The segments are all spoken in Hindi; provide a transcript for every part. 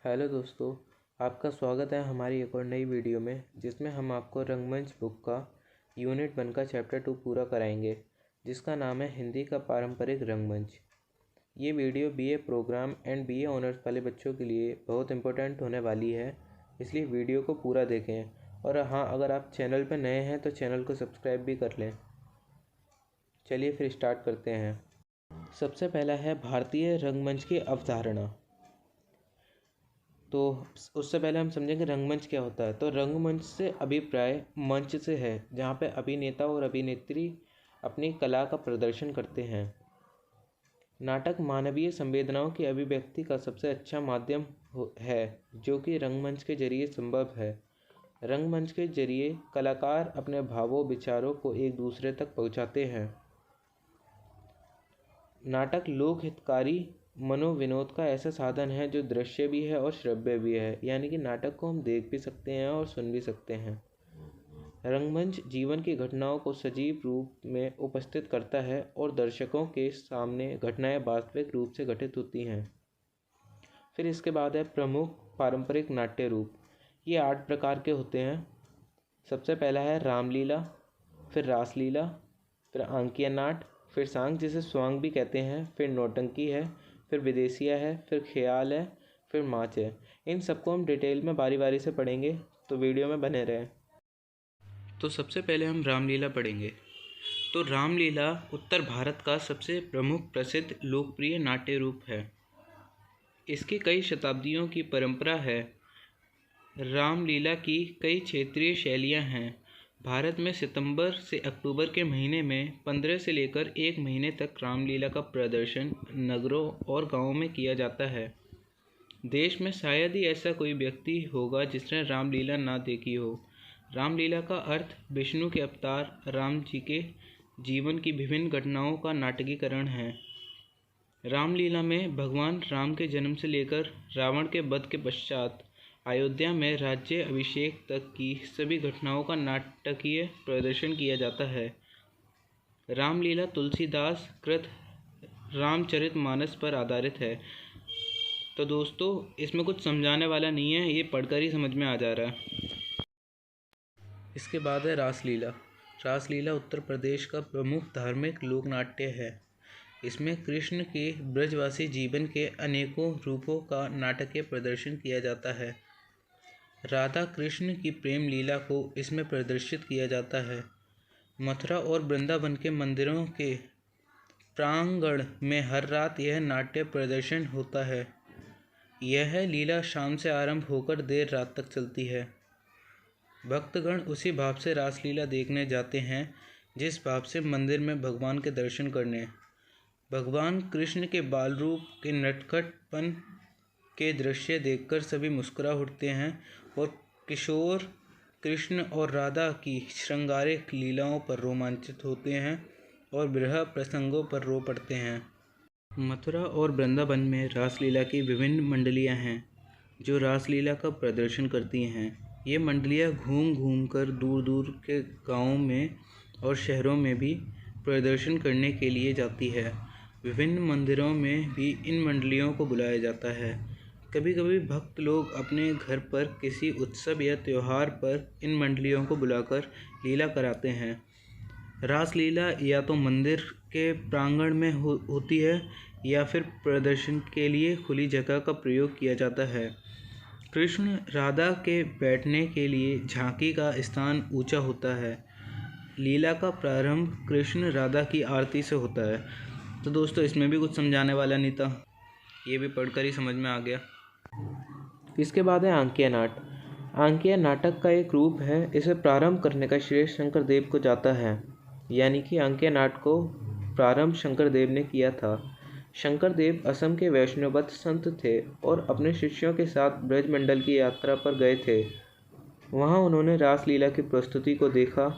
हेलो दोस्तों, आपका स्वागत है हमारी एक और नई वीडियो में, जिसमें हम आपको रंगमंच बुक का यूनिट 1 का चैप्टर 2 पूरा कराएंगे, जिसका नाम है हिंदी का पारंपरिक रंगमंच। ये video BA programme and BA honours वाले बच्चों के लिए बहुत इम्पोर्टेंट होने वाली है, इसलिए वीडियो को पूरा देखें। और हाँ, अगर आप चैनल पर नए हैं तो चैनल को सब्सक्राइब भी कर लें। चलिए फिर स्टार्ट करते हैं। सबसे पहला है भारतीय रंगमंच की अवधारणा। तो उससे पहले हम समझेंगे रंगमंच क्या होता है। तो रंगमंच से अभिप्राय मंच से है, जहाँ पे अभिनेता और अभिनेत्री अपनी कला का प्रदर्शन करते हैं। नाटक मानवीय संवेदनाओं की अभिव्यक्ति का सबसे अच्छा माध्यम है, जो कि रंगमंच के जरिए संभव है। रंगमंच के जरिए कलाकार अपने भावों विचारों को एक दूसरे तक पहुँचाते हैं। नाटक लोक हितकारी मनोविनोद का ऐसा साधन है जो दृश्य भी है और श्रव्य भी है, यानी कि नाटक को हम देख भी सकते हैं और सुन भी सकते हैं। रंगमंच जीवन की घटनाओं को सजीव रूप में उपस्थित करता है और दर्शकों के सामने घटनाएं वास्तविक रूप से घटित होती हैं। फिर इसके बाद है प्रमुख पारंपरिक नाट्य रूप। ये 8 प्रकार के होते हैं। सबसे पहला है रामलीला, फिर रासलीला, फिर आंकिया नाट, फिर सांग जिसे स्वांग भी कहते हैं, फिर नौटंकी है, फिर विदेशिया है, फिर ख्याल है, फिर माच है। इन सबको हम डिटेल में बारी बारी से पढ़ेंगे, तो वीडियो में बने रहें। तो सबसे पहले हम रामलीला पढ़ेंगे। तो रामलीला उत्तर भारत का सबसे प्रमुख प्रसिद्ध लोकप्रिय नाट्य रूप है। इसकी कई शताब्दियों की परंपरा है। रामलीला की कई क्षेत्रीय शैलियाँ हैं। भारत में सितंबर से अक्टूबर के महीने में 15 से लेकर 1 महीने तक रामलीला का प्रदर्शन नगरों और गांवों में किया जाता है। देश में शायद ही ऐसा कोई व्यक्ति होगा जिसने रामलीला ना देखी हो। रामलीला का अर्थ विष्णु के अवतार राम जी के जीवन की विभिन्न घटनाओं का नाटकीकरण है। रामलीला में भगवान राम के जन्म से लेकर रावण के वध के पश्चात अयोध्या में राज्य अभिषेक तक की सभी घटनाओं का नाटकीय प्रदर्शन किया जाता है। रामलीला तुलसीदास कृत रामचरितमानस पर आधारित है। तो दोस्तों, इसमें कुछ समझाने वाला नहीं है, ये पढ़कर ही समझ में आ जा रहा है। इसके बाद है रासलीला। रासलीला उत्तर प्रदेश का प्रमुख धार्मिक लोकनाट्य है। इसमें कृष्ण के ब्रजवासी जीवन के अनेकों रूपों का नाटकीय प्रदर्शन किया जाता है। राधा कृष्ण की प्रेम लीला को इसमें प्रदर्शित किया जाता है। मथुरा और वृंदावन के मंदिरों के प्रांगण में हर रात यह नाट्य प्रदर्शन होता है। यह लीला शाम से आरंभ होकर देर रात तक चलती है। भक्तगण उसी भाव से रासलीला देखने जाते हैं जिस भाव से मंदिर में भगवान के दर्शन करने। भगवान कृष्ण के बाल रूप के नटखटपन के दृश्य देखकर सभी मुस्कुरा उठते हैं और किशोर कृष्ण और राधा की श्रृंगारिक लीलाओं पर रोमांचित होते हैं और विरह प्रसंगों पर रो पड़ते हैं। मथुरा और वृंदावन में रासलीला की विभिन्न मंडलियां हैं जो रासलीला का प्रदर्शन करती हैं। ये मंडलियां घूम घूम कर दूर दूर के गाँवों में और शहरों में भी प्रदर्शन करने के लिए जाती है। विभिन्न मंदिरों में भी इन मंडलियों को बुलाया जाता है। कभी कभी भक्त लोग अपने घर पर किसी उत्सव या त्यौहार पर इन मंडलियों को बुलाकर लीला कराते हैं। रासलीला या तो मंदिर के प्रांगण में होती है या फिर प्रदर्शन के लिए खुली जगह का प्रयोग किया जाता है। कृष्ण राधा के बैठने के लिए झांकी का स्थान ऊंचा होता है। लीला का प्रारंभ कृष्ण राधा की आरती से होता है। तो दोस्तों, इसमें भी कुछ समझाने वाला नहीं था, ये भी पढ़कर ही समझ में आ गया। इसके बाद है आंकिया नाट। आंकिया नाटक का एक रूप है। इसे प्रारंभ करने का श्रेय शंकर देव को जाता है, यानी कि आंकिया नाट को प्रारंभ शंकर देव ने किया था। शंकर देव असम के वैष्णववत संत थे और अपने शिष्यों के साथ ब्रजमंडल की यात्रा पर गए थे। वहाँ उन्होंने रासलीला की प्रस्तुति को देखा,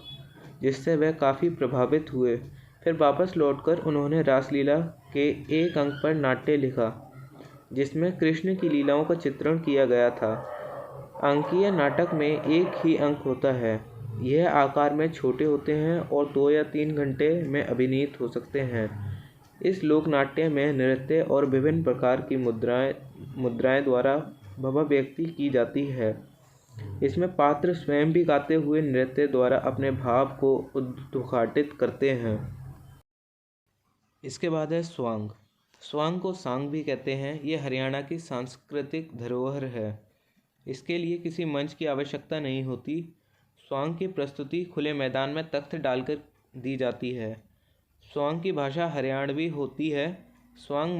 जिससे वह काफ़ी प्रभावित हुए। फिर वापस लौटकर उन्होंने रासलीला के एक अंक पर नाट्य लिखा, जिसमें कृष्ण की लीलाओं का चित्रण किया गया था। अंकीय नाटक में एक ही अंक होता है। यह आकार में छोटे होते हैं और 2 या 3 घंटे में अभिनीत हो सकते हैं। इस लोकनाट्य में नृत्य और विभिन्न प्रकार की मुद्राएं द्वारा व्यक्ति की जाती है। इसमें पात्र स्वयं भी गाते हुए नृत्य द्वारा अपने भाव को उद्घाटित करते हैं। इसके बाद है स्वांग। स्वांग को सांग भी कहते हैं। ये हरियाणा की सांस्कृतिक धरोहर है। इसके लिए किसी मंच की आवश्यकता नहीं होती। स्वांग की प्रस्तुति खुले मैदान में तख्त डालकर दी जाती है। स्वांग की भाषा हरियाणवी होती है। स्वांग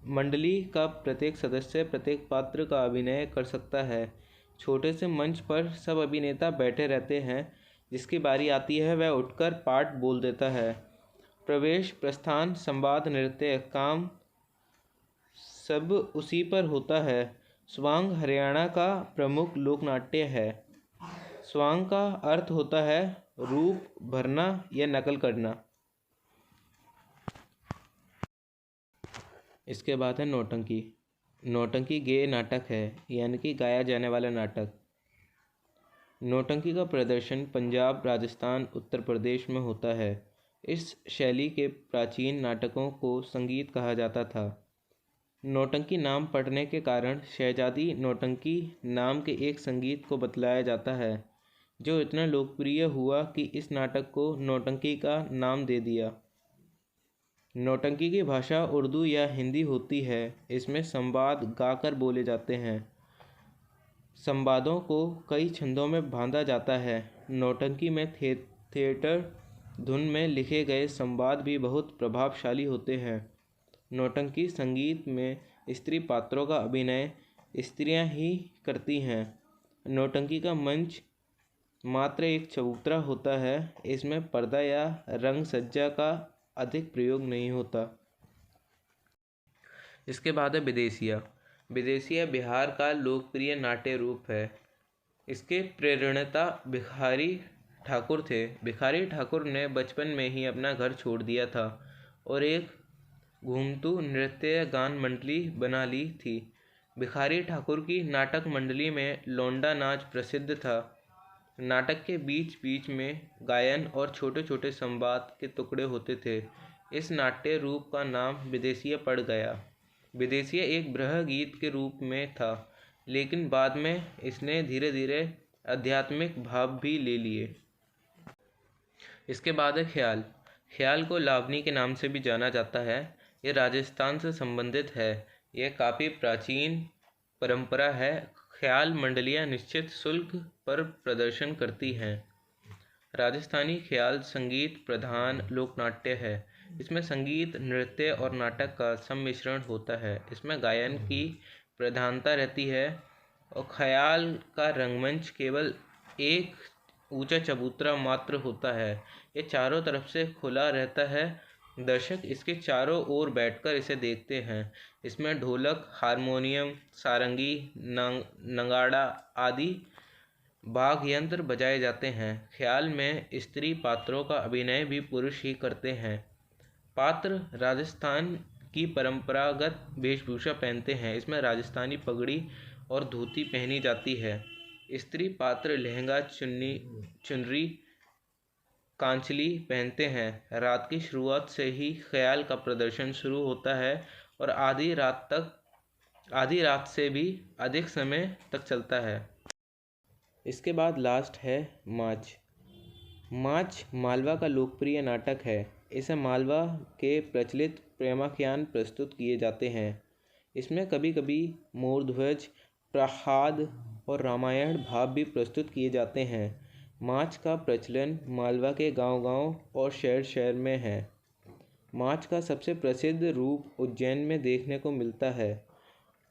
मंडली का प्रत्येक सदस्य प्रत्येक पात्र का अभिनय कर सकता है। छोटे से मंच पर सब अभिनेता बैठे रहते हैं। जिसकी बारी आती है वह उठकर पाठ बोल देता है। प्रवेश, प्रस्थान, संवाद, नृत्य, काम सब उसी पर होता है। स्वांग हरियाणा का प्रमुख लोकनाट्य है। स्वांग का अर्थ होता है रूप भरना या नकल करना। इसके बाद है नौटंकी। नौटंकी गेय नाटक है, यानी कि गाया जाने वाला नाटक। नौटंकी का प्रदर्शन पंजाब, राजस्थान, उत्तर प्रदेश में होता है। इस शैली के प्राचीन नाटकों को संगीत कहा जाता था। नौटंकी नाम पड़ने के कारण शहजादी नौटंकी नाम के एक संगीत को बतलाया जाता है, जो इतना लोकप्रिय हुआ कि इस नाटक को नौटंकी का नाम दे दिया। नौटंकी की भाषा उर्दू या हिंदी होती है। इसमें संवाद गाकर बोले जाते हैं। संवादों को कई छंदों में बांधा जाता है। नौटंकी में थिएटर धुन में लिखे गए संवाद भी बहुत प्रभावशाली होते हैं। नौटंकी संगीत में स्त्री पात्रों का अभिनय स्त्रियां ही करती हैं। नौटंकी का मंच मात्र एक चबूतरा होता है। इसमें पर्दा या रंग सज्जा का अधिक प्रयोग नहीं होता। इसके बाद है विदेशिया। विदेशिया बिहार का लोकप्रिय नाट्य रूप है। इसके प्रेरणता भिखारी ठाकुर थे। भिखारी ठाकुर ने बचपन में ही अपना घर छोड़ दिया था और एक घूमतू नृत्य गान मंडली बना ली थी। भिखारी ठाकुर की नाटक मंडली में लौंडा नाच प्रसिद्ध था। नाटक के बीच बीच में गायन और छोटे छोटे संवाद के टुकड़े होते थे। इस नाट्य रूप का नाम विदेशिया पड़ गया। विदेशिया एक ब्रह गीत के रूप में था, लेकिन बाद में इसने धीरे धीरे आध्यात्मिक भाव भी ले लिए। इसके बाद है ख्याल। ख्याल को लावनी के नाम से भी जाना जाता है। ये राजस्थान से संबंधित है। यह काफ़ी प्राचीन परंपरा है। ख्याल मंडलियाँ निश्चित शुल्क पर प्रदर्शन करती हैं। राजस्थानी ख्याल संगीत प्रधान लोकनाट्य है। इसमें संगीत, नृत्य और नाटक का सम्मिश्रण होता है। इसमें गायन की प्रधानता रहती है और ख्याल का रंगमंच केवल एक ऊंचा चबूतरा मात्र होता है। ये चारों तरफ से खुला रहता है। दर्शक इसके चारों ओर बैठकर इसे देखते हैं। इसमें ढोलक, हारमोनियम, सारंगी, नगाड़ा आदि वाद्य यंत्र बजाए जाते हैं। ख्याल में स्त्री पात्रों का अभिनय भी पुरुष ही करते हैं। पात्र राजस्थान की परंपरागत वेशभूषा पहनते हैं। इसमें राजस्थानी पगड़ी और धोती पहनी जाती है। स्त्री पात्र लहंगा, चुनरी, कांचली पहनते हैं। रात की शुरुआत से ही ख्याल का प्रदर्शन शुरू होता है और आधी रात से भी अधिक समय तक चलता है। इसके बाद लास्ट है माच। माच मालवा का लोकप्रिय नाटक है। इसे मालवा के प्रचलित प्रेमाख्यान प्रस्तुत किए जाते हैं। इसमें कभी कभी मोरध्वज, प्रह्लाद और रामायण भाव भी प्रस्तुत किए जाते हैं। माच का प्रचलन मालवा के गांव-गांव और शहर में है। माच का सबसे प्रसिद्ध रूप उज्जैन में देखने को मिलता है।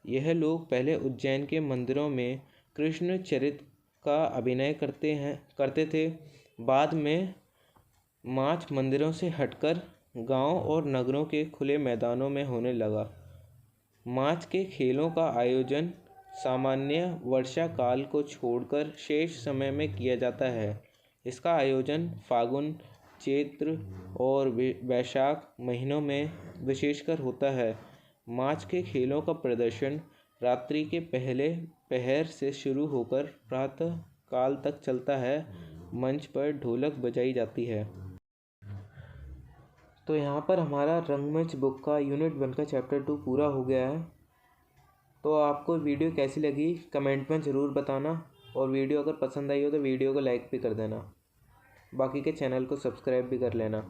यह लोग पहले उज्जैन के मंदिरों में कृष्ण चरित्र का अभिनय करते थे। बाद में माच मंदिरों से हटकर गांव और नगरों के खुले मैदानों में होने लगा। माच के खेलों का आयोजन सामान्य वर्षा काल को छोड़कर शेष समय में किया जाता है। इसका आयोजन फागुन, चैत्र और वैशाख महीनों में विशेषकर होता है। माच के खेलों का प्रदर्शन रात्रि के पहले पहर से शुरू होकर प्रातः काल तक चलता है। मंच पर ढोलक बजाई जाती है। तो यहाँ पर हमारा रंगमंच बुक का यूनिट 1 का चैप्टर 2 पूरा हो गया है। तो आपको वीडियो कैसी लगी कमेंट में ज़रूर बताना, और वीडियो अगर पसंद आई हो तो वीडियो को लाइक भी कर देना, बाकी के चैनल को सब्सक्राइब भी कर लेना।